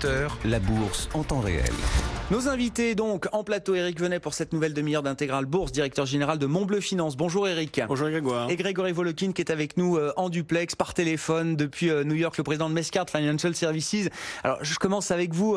20h, la bourse en temps réel. Nos invités donc en plateau, Eric Venet pour cette nouvelle demi-heure d'Intégral Bourse, directeur général de Montbleu Finance. Bonjour Eric. Bonjour Grégoire. Et Grégory Volokin qui est avec nous en duplex par téléphone depuis New York, le président de Mescard Financial Services. Alors je commence avec vous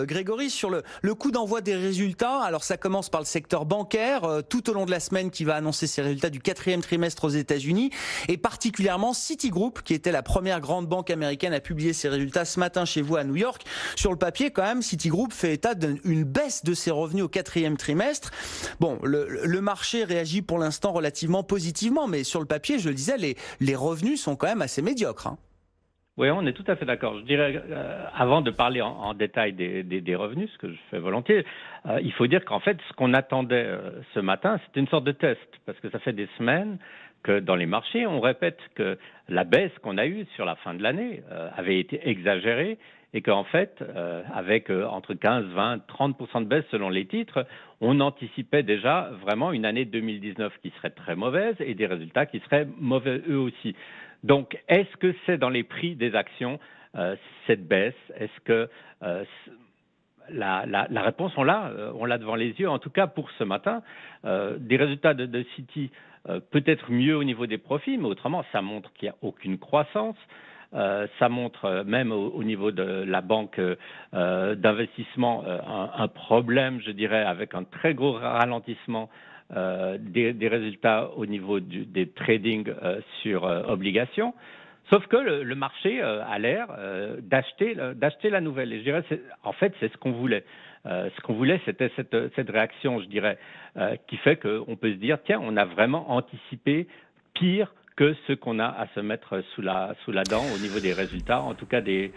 Grégory sur le coup d'envoi des résultats. Alors ça commence par le secteur bancaire tout au long de la semaine qui va annoncer ses résultats du 4e trimestre aux États-Unis et particulièrement Citigroup qui était la première grande banque américaine à publier ses résultats ce matin chez vous à New York. Sur le papier quand même, Citigroup fait état d'une baisse de ses revenus au 4e trimestre. Bon, le marché réagit pour l'instant relativement positivement, mais sur le papier, je le disais, les revenus sont quand même assez médiocres. Oui, on est tout à fait d'accord. Je dirais, avant de parler en détail des revenus, ce que je fais volontiers, il faut dire qu'en fait, ce qu'on attendait ce matin, c'était une sorte de test, parce que ça fait des semaines que dans les marchés, on répète que la baisse qu'on a eue sur la fin de l'année avait été exagérée et qu'en fait, avec entre 15, 20, 30% de baisse selon les titres, on anticipait déjà vraiment une année 2019 qui serait très mauvaise et des résultats qui seraient mauvais eux aussi. Donc, est-ce que c'est dans les prix des actions cette baisse? Est-ce que la réponse, on l'a devant les yeux, en tout cas pour ce matin. Des résultats de Citi peut-être mieux au niveau des profits, mais autrement, ça montre qu'il n'y a aucune croissance. Ça montre même au niveau de la banque d'investissement un problème, je dirais, avec un très gros ralentissement des résultats au niveau des trading sur obligations. Sauf que le marché a l'air d'acheter la nouvelle. Et je dirais, en fait, c'est ce qu'on voulait. Ce qu'on voulait, c'était cette réaction, je dirais, qui fait qu'on peut se dire, tiens, on a vraiment anticipé pire que ce qu'on a à se mettre sous la dent au niveau des résultats, en tout cas des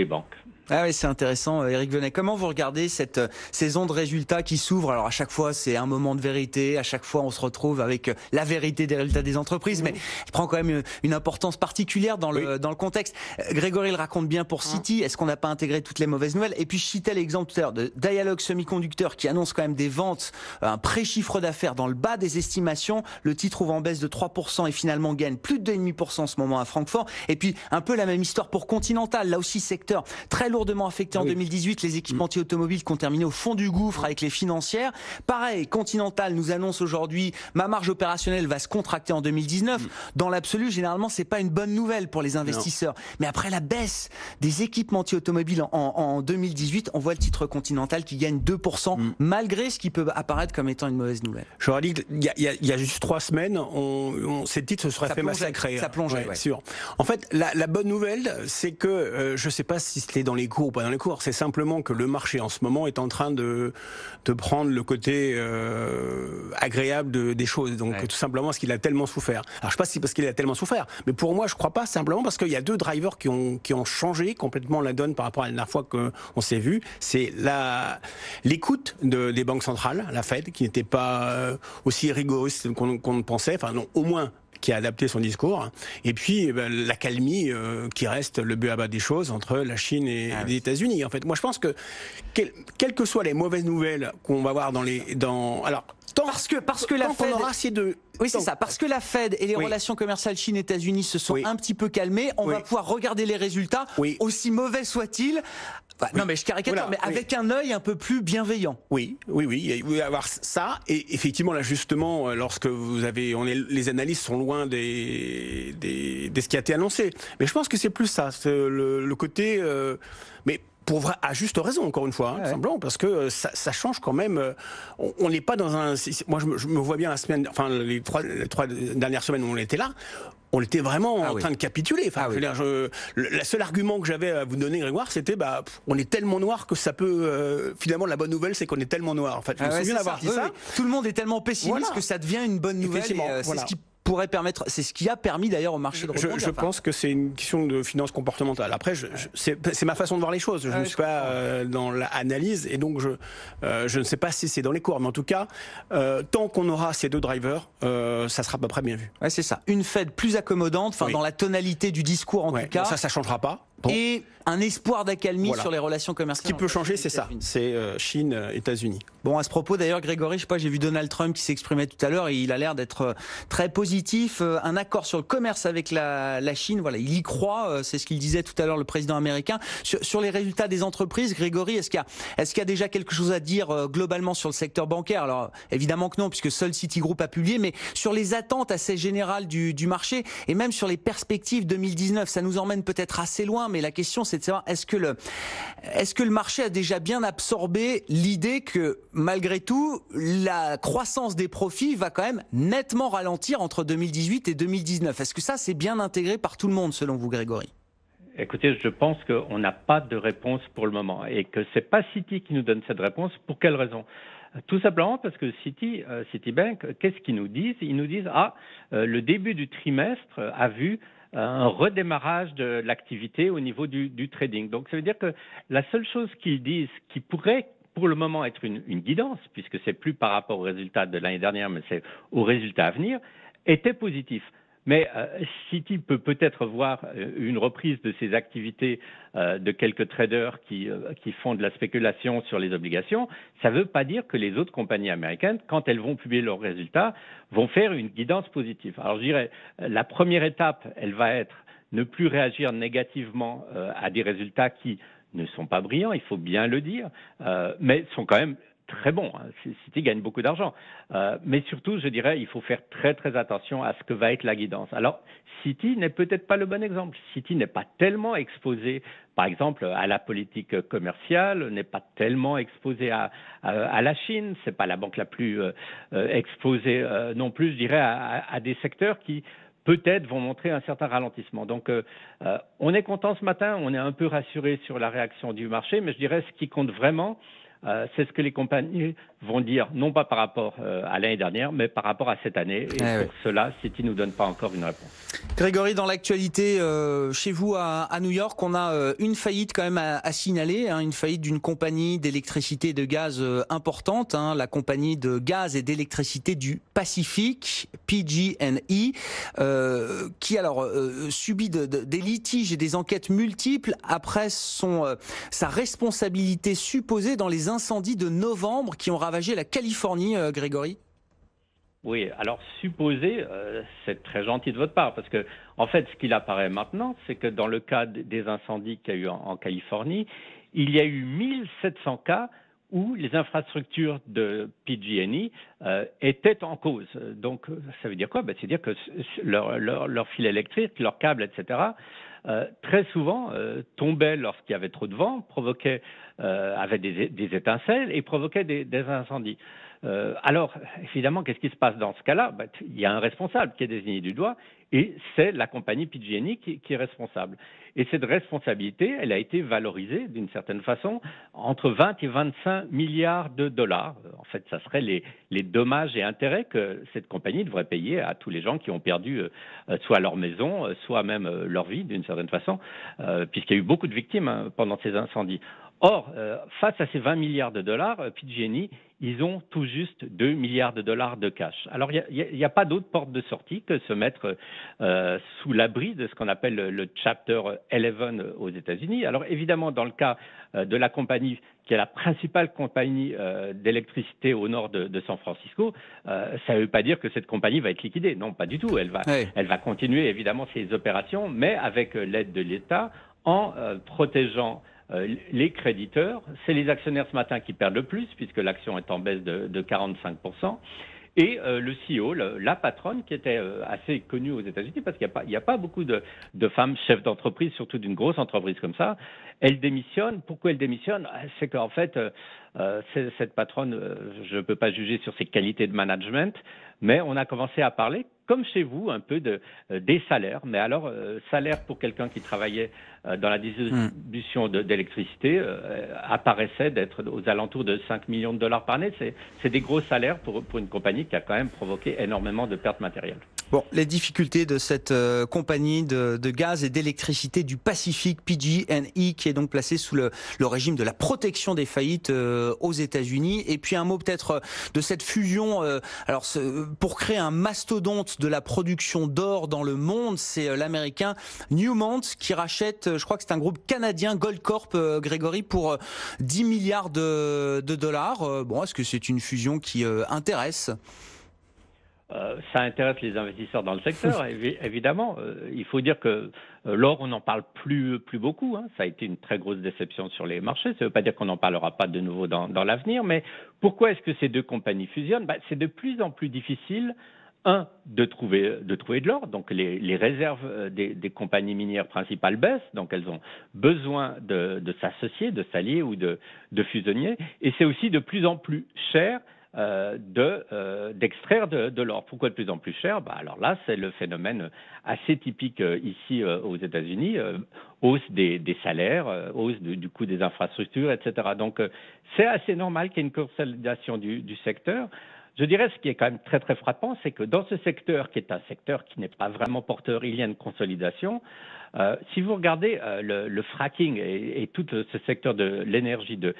banques. Ah oui, c'est intéressant, Eric Venet. Comment vous regardez cette saison de résultats qui s'ouvre? Alors à chaque fois, c'est un moment de vérité. À chaque fois, on se retrouve avec la vérité des résultats des entreprises, mais elle prend quand même une importance particulière dans le contexte. Grégory le raconte bien pour Citi. Est-ce qu'on n'a pas intégré toutes les mauvaises nouvelles? Et puis je citais l'exemple tout à l'heure de Dialog Semiconductor qui annonce quand même des ventes, un pré-chiffre d'affaires dans le bas des estimations. Le titre ouvre en baisse de 3% et finalement gagne plus de 2,5% en ce moment à Francfort. Et puis un peu la même histoire pour Continental. Là aussi, secteur très lourdement affecté en 2018, les équipementiers automobiles qui ont terminé au fond du gouffre avec les financières. Pareil, Continental nous annonce aujourd'hui ma marge opérationnelle va se contracter en 2019. Dans l'absolu, généralement, c'est pas une bonne nouvelle pour les investisseurs. Non. Mais après la baisse des équipementiers automobiles en 2018, on voit le titre Continental qui gagne 2%, malgré ce qui peut apparaître comme étant une mauvaise nouvelle. J'aurais dit qu'il y a juste 3 semaines, ces titres se seraient fait massacrer. Ça plongeait, ouais. Sûr. En fait, la bonne nouvelle, c'est que je ne sais pas si c'était dans les cours ou pas dans les cours, c'est simplement que le marché en ce moment est en train de prendre le côté agréable des choses. Donc tout simplement parce qu'il a tellement souffert. Alors je ne sais pas si parce qu'il a tellement souffert, mais pour moi je ne crois pas, simplement parce qu'il y a 2 drivers qui ont changé complètement la donne par rapport à la dernière fois qu'on s'est vu. C'est l'écoute des banques centrales, la Fed, qui n'était pas aussi rigoriste qu'on ne pensait, enfin non, au moins qui a adapté son discours, et puis la calmie qui reste le b.a-ba des choses entre la Chine et les États-Unis. En fait, moi je pense que quelles que soient les mauvaises nouvelles qu'on va voir alors parce que la Fed aura ces deux. Oui, c'est ça. Parce que la Fed et les relations commerciales Chine-États-Unis se sont un petit peu calmées, on va pouvoir regarder les résultats, aussi mauvais soient-ils. Non, mais je caricature, mais avec un œil un peu plus bienveillant. Oui. Il va y avoir ça. Et effectivement, là, justement, lorsque les analystes sont loin de ce qui a été annoncé. Mais je pense que c'est plus ça, le côté. Mais à juste raison, encore une fois, simplement, parce que ça change quand même. On n'est pas dans un. Moi, je me vois bien les trois dernières semaines où on était là. On était vraiment en train de capituler. Enfin, le seul argument que j'avais à vous donner, Grégoire, c'était on est tellement noir que ça peut. Finalement, la bonne nouvelle, c'est qu'on est tellement noir. En fait, je me souviens d'avoir dit ça. Tout le monde est tellement pessimiste que ça devient une bonne nouvelle. C'est ce qui pourrait permettre. C'est ce qui a permis d'ailleurs au marché de rebondir. Je pense que c'est une question de finance comportementale. Après, c'est ma façon de voir les choses. Je ne suis pas dans l'analyse et donc je ne sais pas si c'est dans les cours. Mais en tout cas, tant qu'on aura ces 2 drivers, ça sera à peu près bien vu. Ouais, c'est ça. Une Fed plus accommodante, dans la tonalité du discours en tout cas. Ça changera pas. Bon. Et un espoir d'accalmie sur les relations commerciales. Ce qui peut changer, c'est ça. C'est Chine-États-Unis. Bon, à ce propos, d'ailleurs, Grégory, je sais pas, j'ai vu Donald Trump qui s'exprimait tout à l'heure et il a l'air d'être très positif. Un accord sur le commerce avec la Chine, voilà, il y croit. C'est ce qu'il disait tout à l'heure, le président américain. Sur les résultats des entreprises, Grégory, est-ce qu'il y a déjà quelque chose à dire globalement sur le secteur bancaire? Alors, évidemment que non, puisque seul Citigroup a publié, mais sur les attentes assez générales du marché et même sur les perspectives 2019, ça nous emmène peut-être assez loin, mais la question, c'est de savoir est-ce que le marché a déjà bien absorbé l'idée que malgré tout, la croissance des profits va quand même nettement ralentir entre 2018 et 2019. Est-ce que ça, c'est bien intégré par tout le monde, selon vous, Grégory? Écoutez, je pense qu'on n'a pas de réponse pour le moment et que c'est pas Citi qui nous donne cette réponse. Pour quelle raison? Tout simplement parce que Citibank, qu'est-ce qu'ils nous disent? Ils nous disent le début du trimestre a vu un redémarrage de l'activité au niveau du trading. Donc ça veut dire que la seule chose qu'ils disent qui pourrait pour le moment être une guidance, puisque c'est plus par rapport aux résultats de l'année dernière, mais c'est aux résultats à venir, était positif. Mais Citi peut peut-être voir une reprise de ses activités de quelques traders qui font de la spéculation sur les obligations. Ça ne veut pas dire que les autres compagnies américaines, quand elles vont publier leurs résultats, vont faire une guidance positive. Alors je dirais, la première étape, elle va être ne plus réagir négativement à des résultats qui ne sont pas brillants, il faut bien le dire, mais sont quand même très bons. Citi gagne beaucoup d'argent. Mais surtout, je dirais, il faut faire très très attention à ce que va être la guidance. Alors, Citi n'est peut-être pas le bon exemple. Citi n'est pas tellement exposé, par exemple, à la politique commerciale, n'est pas tellement exposé à la Chine. C'est pas la banque la plus exposée non plus, je dirais, à des secteurs qui peut-être vont montrer un certain ralentissement. Donc, on est content ce matin, on est un peu rassuré sur la réaction du marché, mais je dirais ce qui compte vraiment, c'est ce que les compagnies vont dire, non pas par rapport à l'année dernière, mais par rapport à cette année. Et pour cela, Citi ne nous donne pas encore une réponse. Grégory, dans l'actualité, chez vous à New York, on a une faillite quand même à signaler, une faillite d'une compagnie d'électricité et de gaz importante, la compagnie de gaz et d'électricité du Pacifique, PG&E, qui alors subit des litiges et des enquêtes multiples après sa responsabilité supposée dans les incendies de novembre qui ont ravagé la Californie, Grégory. Oui, alors supposer, c'est très gentil de votre part, parce que en fait, ce qu'il apparaît maintenant, c'est que dans le cas des incendies qu'il y a eu en Californie, il y a eu 1700 cas où les infrastructures de PG&E étaient en cause. Donc, ça veut dire quoi? C'est-à-dire que leur fil électrique, leurs câbles, etc., très souvent tombaient lorsqu'il y avait trop de vent, avaient des étincelles et provoquaient des incendies. Alors, évidemment, qu'est-ce qui se passe dans ce cas-là? Il y a un responsable qui est désigné du doigt et c'est la compagnie PG&E qui est responsable. Et cette responsabilité, elle a été valorisée d'une certaine façon entre 20 et 25 milliards de dollars. En fait, ça serait les dommages et intérêts que cette compagnie devrait payer à tous les gens qui ont perdu soit leur maison, soit même leur vie d'une certaine façon, puisqu'il y a eu beaucoup de victimes pendant ces incendies. Or, face à ces 20 milliards de dollars, PG&E, ils ont tout juste 2 milliards de dollars de cash. Alors, il n'y a pas d'autre porte de sortie que se mettre sous l'abri de ce qu'on appelle le Chapter 11 aux États-Unis. Alors, évidemment, dans le cas de la compagnie qui est la principale compagnie d'électricité au nord de San Francisco, ça ne veut pas dire que cette compagnie va être liquidée. Non, pas du tout. Elle va continuer, évidemment, ses opérations, mais avec l'aide de l'État en protégeant les créditeurs. C'est les actionnaires ce matin qui perdent le plus, puisque l'action est en baisse de 45%. Et le CEO, la patronne, qui était assez connue aux États-Unis, parce qu'il n'y a pas beaucoup de femmes chefs d'entreprise, surtout d'une grosse entreprise comme ça, elle démissionne. Pourquoi elle démissionne? C'est qu'en fait, cette patronne, je ne peux pas juger sur ses qualités de management, mais on a commencé à parler, comme chez vous, un peu des salaires. Mais alors, salaire pour quelqu'un qui travaillait dans la distribution d'électricité apparaissait d'être aux alentours de 5 millions de dollars par année. C'est des gros salaires pour une compagnie qui a quand même provoqué énormément de pertes matérielles. Bon, les difficultés de cette compagnie de gaz et d'électricité du Pacifique, PG&E, qui est donc placée sous le régime de la protection des faillites aux États-Unis. Et puis un mot peut-être de cette fusion. Alors pour créer un mastodonte de la production d'or dans le monde, c'est l'américain Newmont qui rachète, je crois que c'est un groupe canadien, Goldcorp, Grégory, pour 10 milliards de dollars. Bon, est-ce que c'est une fusion qui intéresse ? Ça intéresse les investisseurs dans le secteur, évidemment. Il faut dire que l'or, on n'en parle plus beaucoup. Hein. Ça a été une très grosse déception sur les marchés. Ça ne veut pas dire qu'on n'en parlera pas de nouveau dans l'avenir. Mais pourquoi est-ce que ces deux compagnies fusionnent ? C'est de plus en plus difficile, de trouver de l'or. Donc les réserves des compagnies minières principales baissent. Donc elles ont besoin de s'associer, de s'allier ou de fusionner. Et c'est aussi de plus en plus cher d'extraire de l'or. Pourquoi de plus en plus cher ? Alors là, c'est le phénomène assez typique ici aux États-Unis, hausse des salaires, hausse du coût des infrastructures, etc. Donc c'est assez normal qu'il y ait une consolidation du secteur. Je dirais ce qui est quand même très très frappant, c'est que dans ce secteur, qui est un secteur qui n'est pas vraiment porteur, il y a une consolidation. Si vous regardez le fracking et tout ce secteur de l'énergie de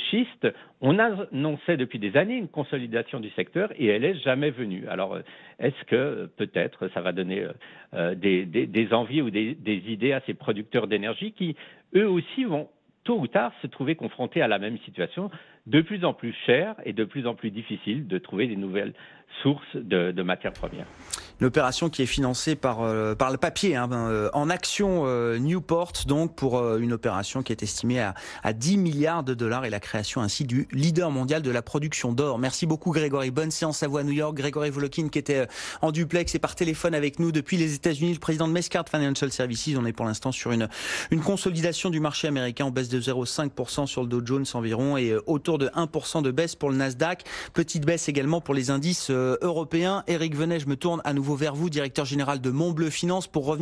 schiste, on annonçait depuis des années une consolidation du secteur et elle n'est jamais venue. Alors, est-ce que peut-être ça va donner des envies ou des idées à ces producteurs d'énergie qui, eux aussi, vont tôt ou tard se trouver confrontés à la même situation, de plus en plus cher et de plus en plus difficile de trouver des nouvelles sources de matières premières. Une opération qui est financée par le papier, en action Newport, donc pour une opération qui est estimée à 10 milliards de dollars et la création ainsi du leader mondial de la production d'or. Merci beaucoup Grégory. Bonne séance à vous à New York. Grégory Volokin qui était en duplex et par téléphone avec nous depuis les États-Unis, le président de Mescard Financial Services. On est pour l'instant sur une consolidation du marché américain en baisse de 0,5% sur le Dow Jones environ et autour de 1% de baisse pour le Nasdaq. Petite baisse également pour les indices européens. Éric Venet, je me tourne à nouveau vers vous, directeur général de Montbleu Finance, pour revenir